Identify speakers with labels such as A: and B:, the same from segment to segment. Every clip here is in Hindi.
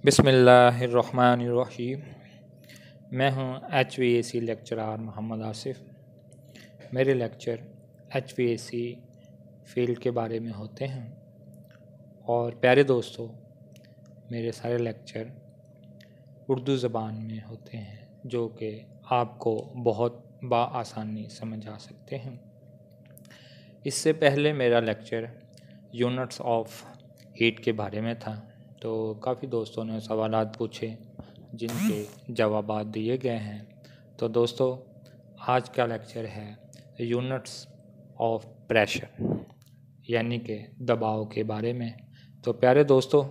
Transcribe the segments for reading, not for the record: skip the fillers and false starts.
A: बिस्मिल्लाहिर्रहमानिर्रहीम। मैं हूं HVAC लेक्चरार मोहम्मद आसिफ़। मेरे लेक्चर HVAC फ़ील्ड के बारे में होते हैं और प्यारे दोस्तों, मेरे सारे लेक्चर उर्दू ज़बान में होते हैं जो कि आपको बहुत आसानी समझ आ सकते हैं। इससे पहले मेरा लेक्चर यूनिट्स ऑफ हीट के बारे में था, तो काफ़ी दोस्तों ने सवालात पूछे जिनके जवाबात दिए गए हैं। तो दोस्तों, आज का लेक्चर है यूनिट्स ऑफ प्रेशर यानी कि दबाव के बारे में। तो प्यारे दोस्तों,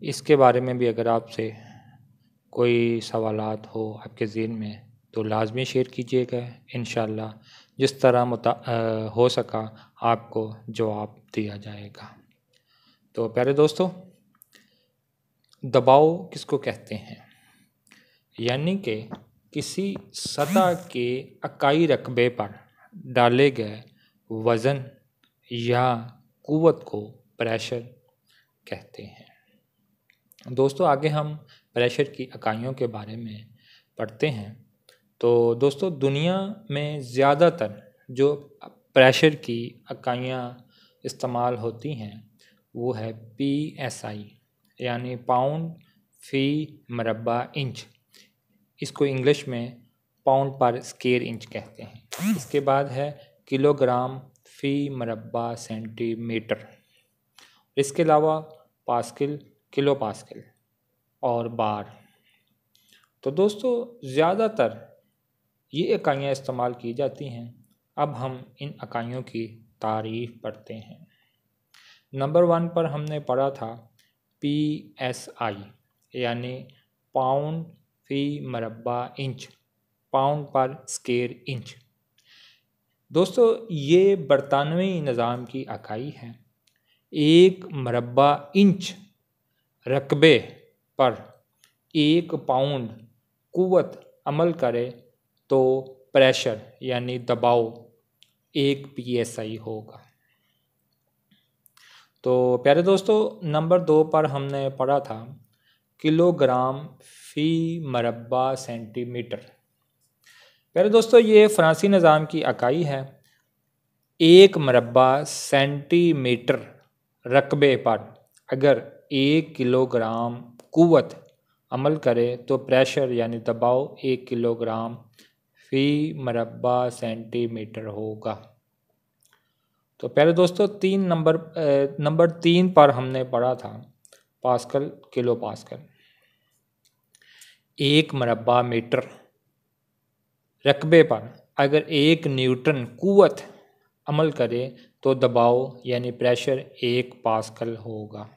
A: इसके बारे में भी अगर आपसे कोई सवालात हो आपके ज़हन में तो लाजमी शेयर कीजिएगा। इंशाअल्लाह जिस तरह हो सका आपको जवाब दिया जाएगा। तो प्यारे दोस्तों, दबाव किसको कहते हैं? यानी कि किसी सतह के इकाई रकबे पर डाले गए वज़न या क़ुव्वत को प्रेशर कहते हैं। दोस्तों, आगे हम प्रेशर की इकाइयों के बारे में पढ़ते हैं। तो दोस्तों, दुनिया में ज़्यादातर जो प्रेशर की इकाइयाँ इस्तेमाल होती हैं वो है PSI यानी पाउंड फ़ी मरबा इंच। इसको इंग्लिश में पाउंड पर स्क्वायर इंच कहते हैं। इसके बाद है किलोग्राम फ़ी मरबा सेंटीमीटर। इसके अलावा पास्कल, किलो पास्कल और बार। तो दोस्तों, ज़्यादातर ये इकाइयाँ इस्तेमाल की जाती हैं। अब हम इन इकाइयों की तारीफ़ पढ़ते हैं। नंबर 1 पर हमने पढ़ा था PSI यानी पाउंड फ़ी मरबा इंच, पाउंड पर स्क्वायर इंच। दोस्तों, ये बरतानवी निज़ाम की इकाई है। एक मरबा इंच रकबे पर 1 पाउंड क़ुव्वत अमल करे तो प्रेशर यानी दबाव 1 PSI होगा। तो प्यारे दोस्तों, नंबर 2 पर हमने पढ़ा था किलोग्राम फ़ी मरबा सेंटीमीटर। प्यारे दोस्तों, ये फ़्रांसी निज़ाम की इकाई है। 1 मरबा सेंटीमीटर रकबे पर अगर 1 किलोग्राम क़ुव्वत अमल करे तो प्रेशर यानी दबाव 1 किलोग्राम फ़ी मरबा सेंटीमीटर होगा। तो प्यारे दोस्तों, नंबर 3 पर हमने पढ़ा था पास्कल, किलो पास्कल। 1 मरबा मीटर रकबे पर अगर 1 न्यूटन क़ुव्वत अमल करे तो दबाव यानी प्रेशर 1 पास्कल होगा।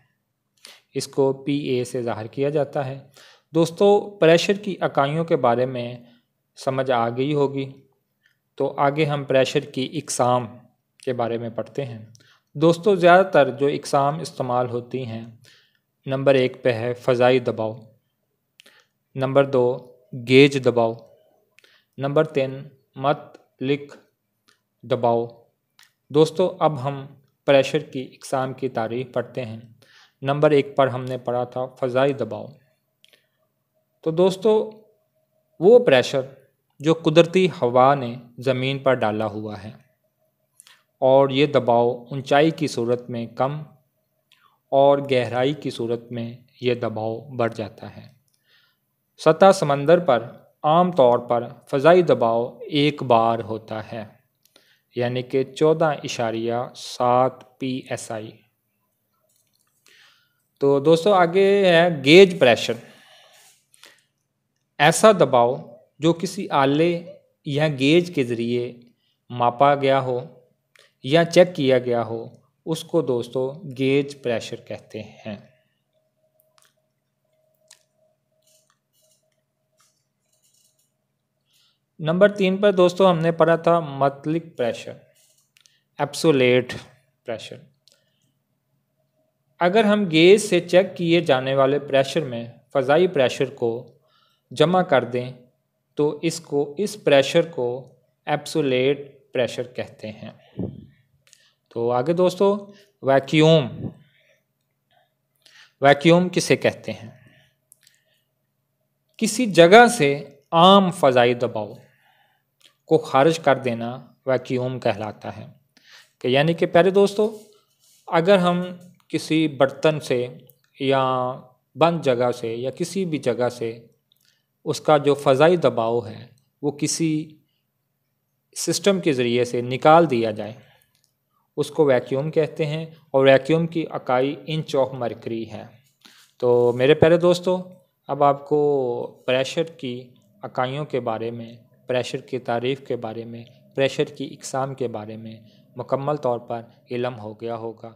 A: इसको PA से ज़ाहिर किया जाता है। दोस्तों, प्रेशर की इकाइयों के बारे में समझ आ गई होगी। तो आगे हम प्रेशर की इक़साम के बारे में पढ़ते हैं। दोस्तों, ज़्यादातर जो इक़साम इस्तेमाल होती हैं, नंबर 1 पे है फ़ज़ाई दबाव, नंबर 2 गेज दबाव, नंबर 3 मतलिक दबाव। दोस्तों, अब हम प्रेशर की इक़साम की तारीफ़ पढ़ते हैं। नंबर 1 पर हमने पढ़ा था फ़ज़ाई दबाव। तो दोस्तों, वो प्रेशर जो कुदरती हवा ने ज़मीन पर डाला हुआ है और ये दबाव ऊंचाई की सूरत में कम और गहराई की सूरत में ये दबाव बढ़ जाता है। सतह समंदर पर आम तौर पर फ़ज़ाई दबाव 1 बार होता है यानी कि 14.7 PSI। तो दोस्तों, आगे है गेज प्रेशर। ऐसा दबाव जो किसी आले या गेज के ज़रिए मापा गया हो या चेक किया गया हो, उसको दोस्तों गेज प्रेशर कहते हैं। नंबर 3 पर दोस्तों हमने पढ़ा था मतलिक प्रेशर, एब्सोल्यूट प्रेशर। अगर हम गेज से चेक किए जाने वाले प्रेशर में फ़ज़ाई प्रेशर को जमा कर दें तो इस प्रेशर को एब्सोल्यूट प्रेशर कहते हैं। तो आगे दोस्तों, वैक्यूम किसे कहते हैं? किसी जगह से आम फ़ज़ाई दबाव को खारिज कर देना वैक्यूम कहलाता है। कि यानी कि प्यारे दोस्तों, अगर हम किसी बर्तन से या बंद जगह से या किसी भी जगह से उसका जो फ़ज़ाई दबाव है वो किसी सिस्टम के ज़रिए से निकाल दिया जाए, उसको वैक्यूम कहते हैं। और वैक्यूम की इकाई इंच ऑफ मरकरी है। तो मेरे प्यारे दोस्तों, अब आपको प्रेशर की इकाइयों के बारे में, प्रेशर की तारीफ़ के बारे में, प्रेशर की इक़साम के बारे में मुकम्मल तौर पर इल्म हो गया होगा।